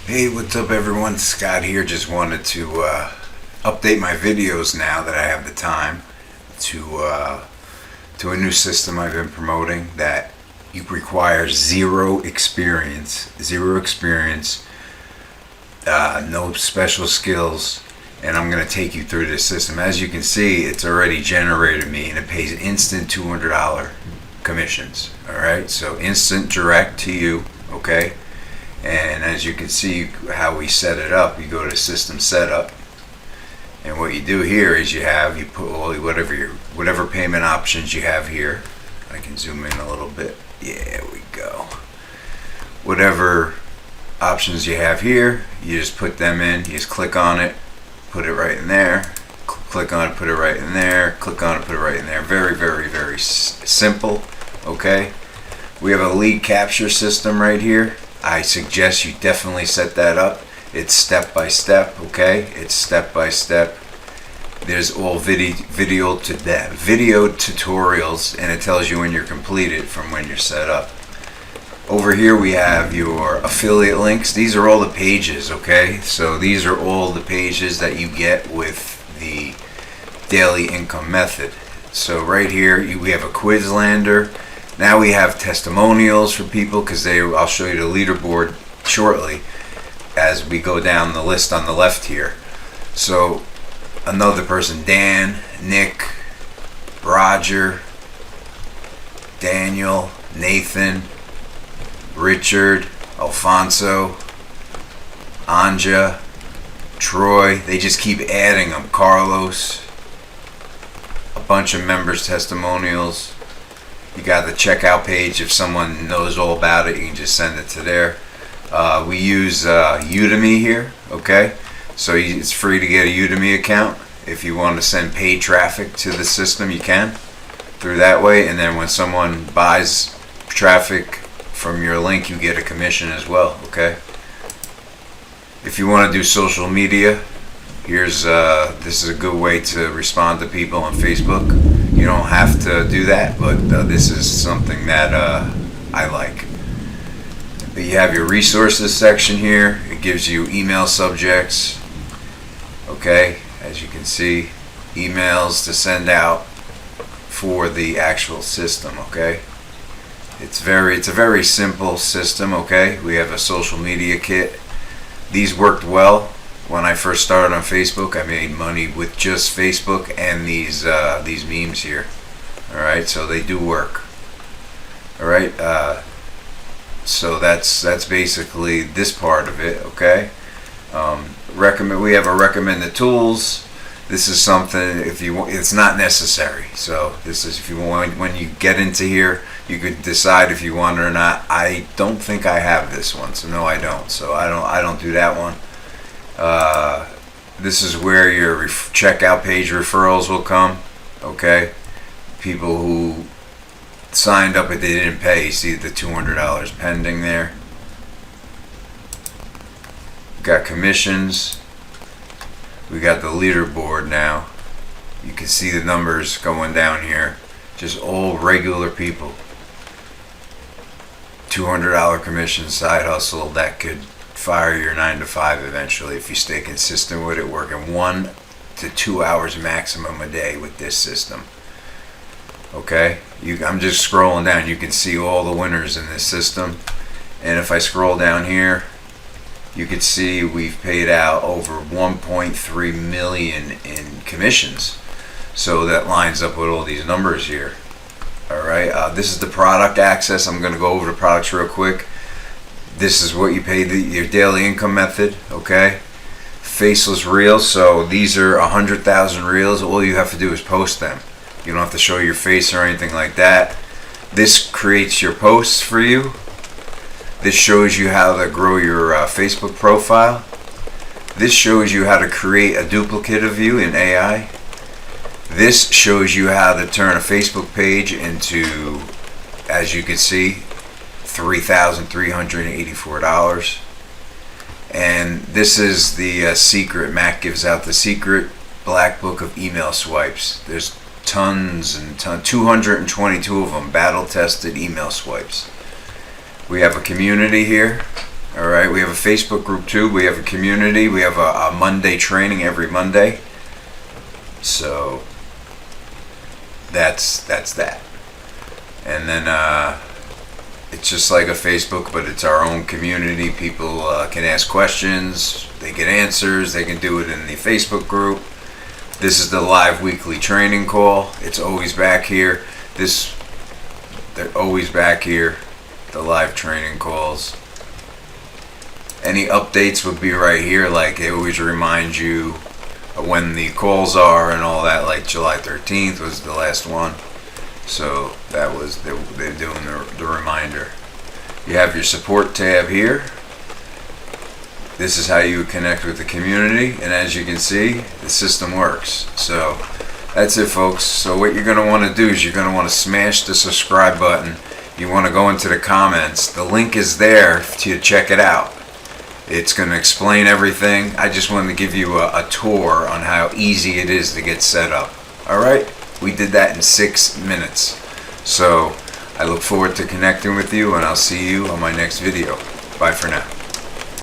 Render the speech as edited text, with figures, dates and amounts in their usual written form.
Hey, what's up everyone? Scott here. Just wanted to update my videos now that I have the time to a new system I've been promoting that you requires zero experience, no special skills, and I'm going to take you through this system. As you can see, it's already generated me and it pays instant $200 commissions. Alright, so instant direct to you, okay? And as you can see how we set it up, you go to system setup, and what you do here is you put all whatever payment options you have here. I can zoom in a little bit. Yeah, we go. Whatever options you have here, you just put them in. You just click on it, put it right in there. Click on it, put it right in there. Click on it, put it right in there. Very, very, very simple. Okay. We have a lead capture system right here. I suggest you definitely set that up. It's step by step, okay? It's step by step. There's all video tutorials, and it tells you when you're completed from when you're set up. Over here we have your affiliate links. These are all the pages, okay? So these are all the pages that you get with the daily income method. So right here we have a Quizlander. Now we have testimonials for people because I'll show you the leaderboard shortly as we go down the list on the left here. So another person, Dan, Nick, Roger, Daniel, Nathan, Richard, Alfonso, Anja, Troy. They just keep adding them. Carlos, a bunch of members' testimonials. You got the checkout page. If someone knows all about it, you can just send it to there. We use Udemy here, okay? So it's free to get a Udemy account. If you want to send paid traffic to the system, you can through that way. And then when someone buys traffic from your link, you get a commission as well, okay? If you want to do social media, this is a good way to respond to people on Facebook. You don't have to do that, but this is something that I like. But you have your resources section here. It gives you email subjects, okay? As you can see, emails to send out for the actual system, okay? It's a very simple system, okay? We have a social media kit. These worked well. When I first started on Facebook, I made money with just Facebook and these memes here. All right, so they do work. All right, so that's basically this part of it. Okay. We have a recommended tools. This is something it's not necessary. So this is if you want, when you get into here, you could decide if you want it or not. I don't think I have this one, so no, I don't. So I don't do that one. This is where your checkout page referrals will come, okay? People who signed up but they didn't pay. You see the $200 pending there. Got commissions. We got the leaderboard now. You can see the numbers going down here. Just all regular people. $200 commission side hustle that could fire your 9 to 5 eventually if you stay consistent with it, working 1 to 2 hours maximum a day with this system. Okay, I'm just scrolling down. You can see all the winners in this system, and if I scroll down here, you can see we've paid out over 1.3 million in commissions. So that lines up with all these numbers here. All right, this is the product access. I'm going to go over the products real quick. This is what you pay your daily income method, okay? Faceless reels, so these are 100,000 reels. All you have to do is post them. You don't have to show your face or anything like that. This creates your posts for you. This shows you how to grow your Facebook profile. This shows you how to create a duplicate of you in AI. This shows you how to turn a Facebook page into, as you can see, $3,384. And this is the secret. Mac gives out the secret black book of email swipes. There's tons and tons, 222 of them, battle tested email swipes. We have a community here. All right, we have a Facebook group too. We have a community. We have a Monday training every Monday. So that's that. And then it's just like a Facebook, but it's our own community. People can ask questions, they get answers, they can do it in the Facebook group. This is the live weekly training call. It's always back here. They're always back here, the live training calls. Any updates would be right here, like they always remind you when the calls are and all that, like July 13th was the last one. So that was, they're doing the reminder. You have your support tab here. This is how you connect with the community, and as you can see, the system works. So that's it, folks. So what you're going to want to do is you're going to want to smash the subscribe button. You want to go into the comments. The link is there to check it out. It's going to explain everything. I just wanted to give you a tour on how easy it is to get set up. Alright? We did that in 6 minutes. So I look forward to connecting with you, and I'll see you on my next video. Bye for now.